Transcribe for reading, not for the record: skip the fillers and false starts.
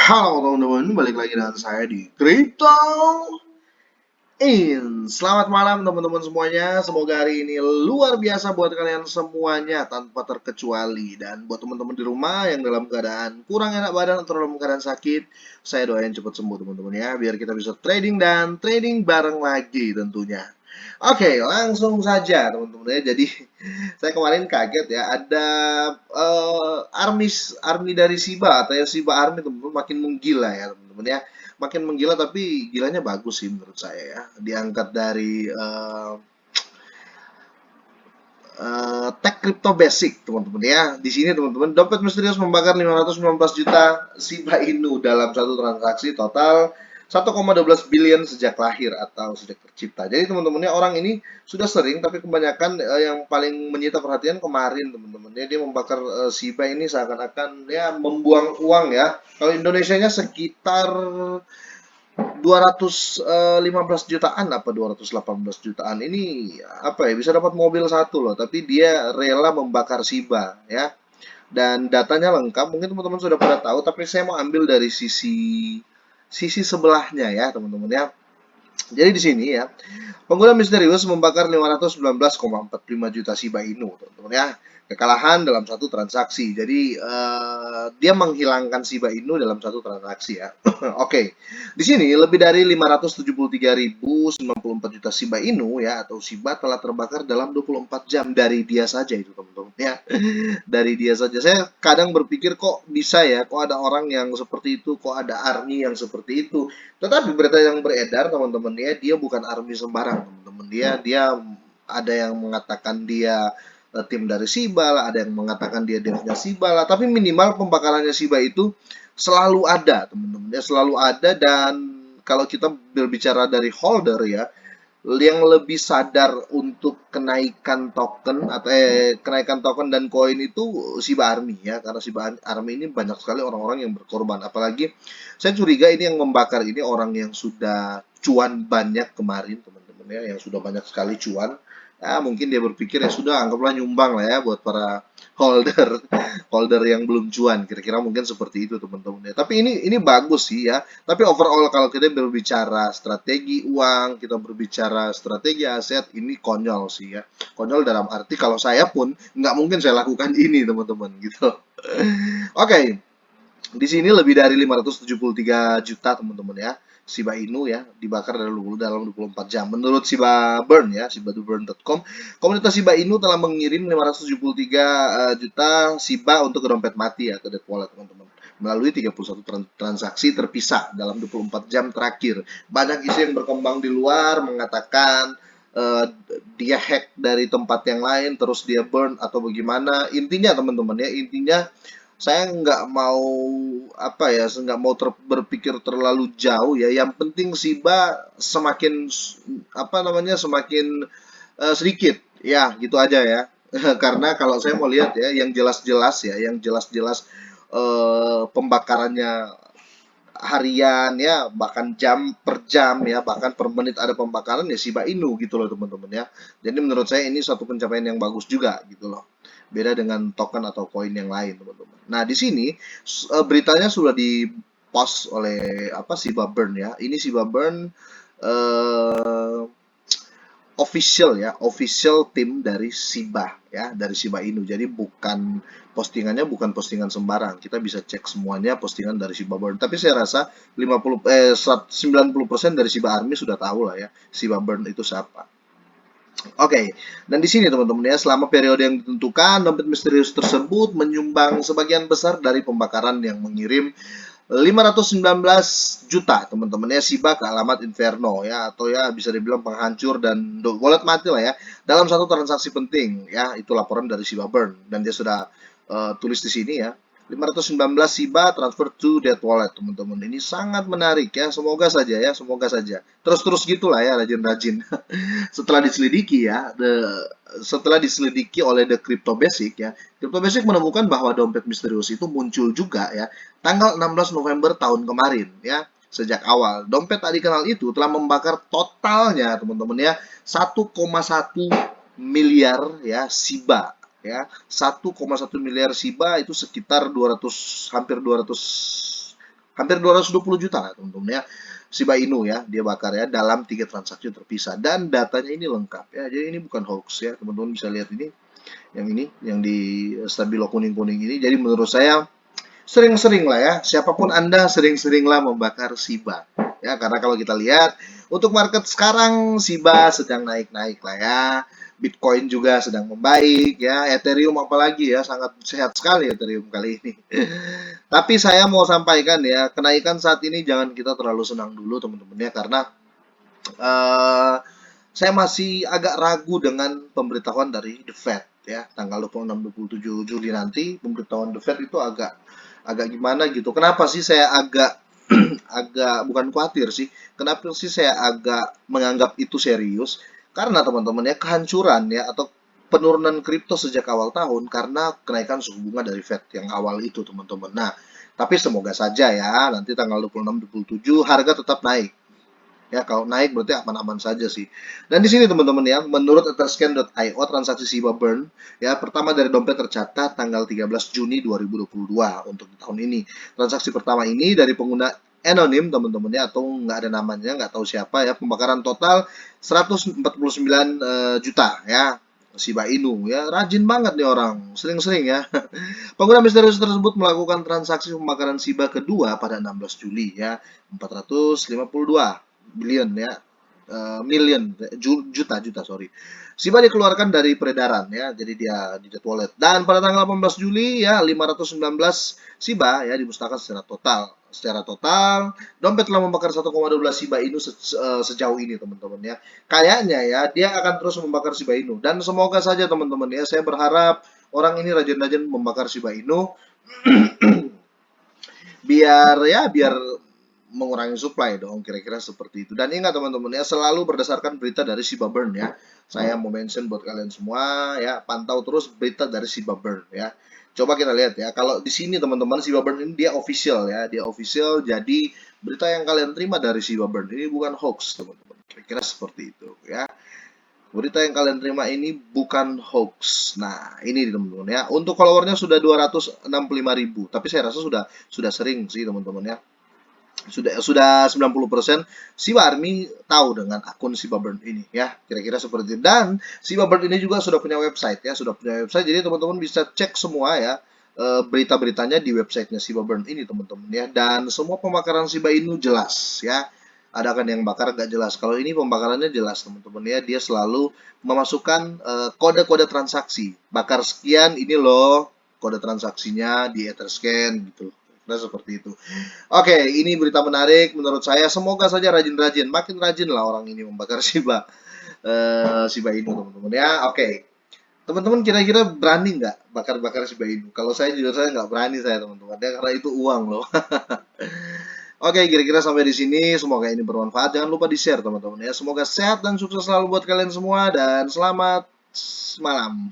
Halo teman-teman, balik lagi dengan saya di Crypto In. Selamat malam teman-teman semuanya. Semoga hari ini luar biasa buat kalian semuanya tanpa terkecuali. Dan buat teman-teman di rumah yang dalam keadaan kurang enak badan atau dalam keadaan sakit, saya doain cepat sembuh teman-teman ya, biar kita bisa trading dan trading bareng lagi tentunya. Oke, langsung saja teman-teman ya. Jadi saya kemarin kaget ya, ada army dari Shiba atau ya Shiba Army teman-teman makin menggila ya teman-teman ya, makin menggila tapi gilanya bagus sih menurut saya ya, diangkat dari Tech Crypto Basic teman-teman ya. Di sini teman-teman, dompet misterius membakar 519 juta Shiba Inu dalam satu transaksi total 1,12 billion sejak lahir atau sejak tercipta. Jadi teman-temannya, orang ini sudah sering, tapi kebanyakan yang paling menyita perhatian kemarin teman-teman ya, dia membakar Shiba ini seakan-akan ya membuang uang ya. Kalau Indonesianya sekitar 215 jutaan apa 218 jutaan ini, apa ya, bisa dapat mobil satu loh, tapi dia rela membakar Shiba ya. Dan datanya lengkap, mungkin teman-teman sudah pada tahu, tapi saya mau ambil dari sisi sebelahnya ya teman-teman ya. Jadi di sini ya, pengguna misterius membakar 519,45 juta Shiba Inu, teman-teman ya. Kekalahan dalam satu transaksi. Jadi dia menghilangkan Shiba Inu dalam satu transaksi ya. Oke. Di sini lebih dari 573.094 juta Shiba Inu ya, atau Shiba, telah terbakar dalam 24 jam dari dia saja itu teman-teman ya. Dari dia saja. Saya kadang berpikir, kok bisa ya, kok ada orang yang seperti itu, kok ada army yang seperti itu. Tetapi berita yang beredar teman-teman ya, dia bukan army sembarang teman-teman. Dia ada yang mengatakan dia tim dari Shiba lah, ada yang mengatakan dia devnya Shiba lah, tapi minimal pembakarannya Shiba itu selalu ada teman-teman ya, selalu ada. Dan kalau kita berbicara dari holder ya, yang lebih sadar untuk kenaikan token atau kenaikan token dan koin itu Shiba Army ya, karena Shiba Army ini banyak sekali orang-orang yang berkorban. Apalagi saya curiga ini yang membakar ini orang yang sudah cuan banyak kemarin teman-teman ya, yang sudah banyak sekali cuan ya. Mungkin dia berpikir, ya sudah, anggaplah nyumbang lah ya buat para holder holder yang belum cuan, kira-kira mungkin seperti itu teman-teman ya. Tapi ini bagus sih ya. Tapi overall kalau kita berbicara strategi uang, kita berbicara strategi aset, ini konyol sih ya. Konyol dalam arti kalau saya pun nggak mungkin saya lakukan ini teman-teman gitu. Oke, di sini lebih dari 573 juta teman-teman ya, Shiba Inu ya, dibakar dalam 24 jam. Menurut Shiba Burn ya, shibadoburn.com, komunitas Shiba Inu telah mengirim 573 juta Shiba untuk ke dompet mati ya, ke dead wallet teman-teman, melalui 31 transaksi terpisah dalam 24 jam terakhir. Banyak isu yang berkembang di luar mengatakan dia hack dari tempat yang lain terus dia burn atau bagaimana. Intinya teman-teman ya, intinya saya nggak mau apa ya, nggak mau berpikir terlalu jauh ya. Yang penting Shiba semakin apa namanya, semakin sedikit ya, gitu aja ya. Karena kalau saya mau lihat ya, yang jelas-jelas ya, yang jelas-jelas pembakarannya harian ya, bahkan jam per jam ya, bahkan per menit ada pembakaran ya, Shiba Inu gitu loh teman-teman ya. Jadi menurut saya ini suatu pencapaian yang bagus juga gitu loh. Beda dengan token atau koin yang lain teman-teman. Nah di sini beritanya sudah di post oleh apa, Shiba Burn ya. Ini Shiba Burn eh, official ya, official tim dari Shiba ya, dari Shiba Inu. Jadi postingannya bukan postingan sembarang. Kita bisa cek semuanya postingan dari Shiba Burn. Tapi saya rasa 90% dari Shiba Army sudah tahu lah ya, Shiba Burn itu siapa. Oke, dan di sini teman-teman ya, selama periode yang ditentukan, dompet misterius tersebut menyumbang sebagian besar dari pembakaran yang mengirim 519 juta teman-teman ya Shiba ke alamat Inferno ya, atau ya bisa dibilang penghancur dan wallet mati lah ya, dalam satu transaksi penting ya. Itu laporan dari Shiba Burn, dan dia sudah tulis di sini ya, 519 Shiba transfer to dead wallet teman-teman. Ini sangat menarik ya, semoga saja ya, semoga saja terus-terus gitulah ya, rajin-rajin. Setelah diselidiki ya, setelah diselidiki oleh The Crypto Basic ya, Crypto Basic menemukan bahwa dompet misterius itu muncul juga ya tanggal 16 November tahun kemarin ya. Sejak awal, dompet tak dikenal itu telah membakar totalnya teman-teman ya 1,1 miliar ya Shiba ya. 1,1 miliar Shiba itu sekitar 200, hampir 220 juta lah teman-teman ya. Shiba Inu ya, dia bakar ya dalam 3 transaksi terpisah dan datanya ini lengkap ya. Jadi ini bukan hoax ya, teman-teman bisa lihat ini yang di stabilo kuning-kuning ini. Jadi menurut saya sering-sering lah ya, siapapun Anda sering-seringlah membakar Shiba. Ya, karena kalau kita lihat untuk market sekarang Shiba sedang naik-naik lah ya. Bitcoin juga sedang membaik ya, Ethereum apalagi ya, sangat sehat sekali Ethereum kali ini. Tapi saya mau sampaikan ya, kenaikan saat ini jangan kita terlalu senang dulu teman-teman ya, karena eh, saya masih agak ragu dengan pemberitahuan dari The Fed ya, tanggal 26-27 Juli nanti pemberitahuan The Fed itu agak agak gimana gitu. Kenapa sih saya agak agak bukan khawatir sih. Kenapa sih saya agak menganggap itu serius? Karena teman-teman ya kehancuran ya atau penurunan kripto sejak awal tahun karena kenaikan suku bunga dari Fed yang awal itu teman-teman. Nah, tapi semoga saja ya nanti tanggal 26-27 harga tetap naik. Ya, kalau naik berarti aman-aman saja sih. Dan di sini teman-teman ya, menurut etherscan.io transaksi Shiba Burn ya pertama dari dompet tercatat tanggal 13 Juni 2022 untuk tahun ini. Transaksi pertama ini dari pengguna anonim teman-teman ya, atau nggak ada namanya, nggak tahu siapa ya. Pembakaran total 149 juta ya. Shiba Inu ya, rajin banget nih orang, sering-sering ya. Pengguna misterius tersebut melakukan transaksi pembakaran Shiba kedua pada 16 Juli ya, 452 billion ya, million juta sorry. Shiba dikeluarkan dari peredaran ya, jadi dia di wallet. Dan pada tanggal 18 Juli ya 519 Shiba ya dimusnahkan secara total. Secara total, dompet telah membakar 1,12 Shiba Inu sejauh ini teman-teman ya. Kayaknya ya dia akan terus membakar Shiba Inu dan semoga saja teman-teman ya. Saya berharap orang ini rajin-rajin membakar Shiba Inu biar mengurangi supply dong, kira-kira seperti itu. Dan ingat teman-teman ya, selalu berdasarkan berita dari Shiba Burn ya. Saya mau mention buat kalian semua ya, pantau terus berita dari Shiba Burn ya. Coba kita lihat ya, kalau di sini teman-teman Shiba Burn ini dia official ya, dia official. Jadi berita yang kalian terima dari Shiba Burn ini bukan hoax teman-teman. Kira-kira seperti itu ya. Berita yang kalian terima ini bukan hoax. Nah, ini teman-teman ya. Untuk followernya sudah 265.000, tapi saya rasa sudah sering sih teman-teman ya. Sudah 90% Shiba Army tahu dengan akun Shiba Burn ini ya. Kira-kira seperti itu. Dan Shiba Burn ini juga sudah punya website ya, sudah punya website. Jadi teman-teman bisa cek semua ya berita-beritanya di websitenya Shiba Burn ini teman-teman ya. Dan semua pembakaran Shiba Inu jelas ya. Ada kan yang bakar gak jelas. Kalau ini pembakarannya jelas teman-teman ya. Dia selalu memasukkan kode-kode transaksi. Bakar sekian ini loh kode transaksinya di Etherscan gitu. Nah, seperti itu. Oke, ini berita menarik menurut saya. Semoga saja rajin-rajin, makin rajin lah orang ini membakar Shiba Inu teman-teman ya. Oke, teman-teman kira-kira berani nggak bakar-bakar Shiba Inu? Kalau saya jujur saya nggak berani saya teman-teman ya, karena itu uang loh. Oke, kira-kira sampai di sini. Semoga ini bermanfaat. Jangan lupa di-share teman-teman ya. Semoga sehat dan sukses selalu buat kalian semua dan selamat malam.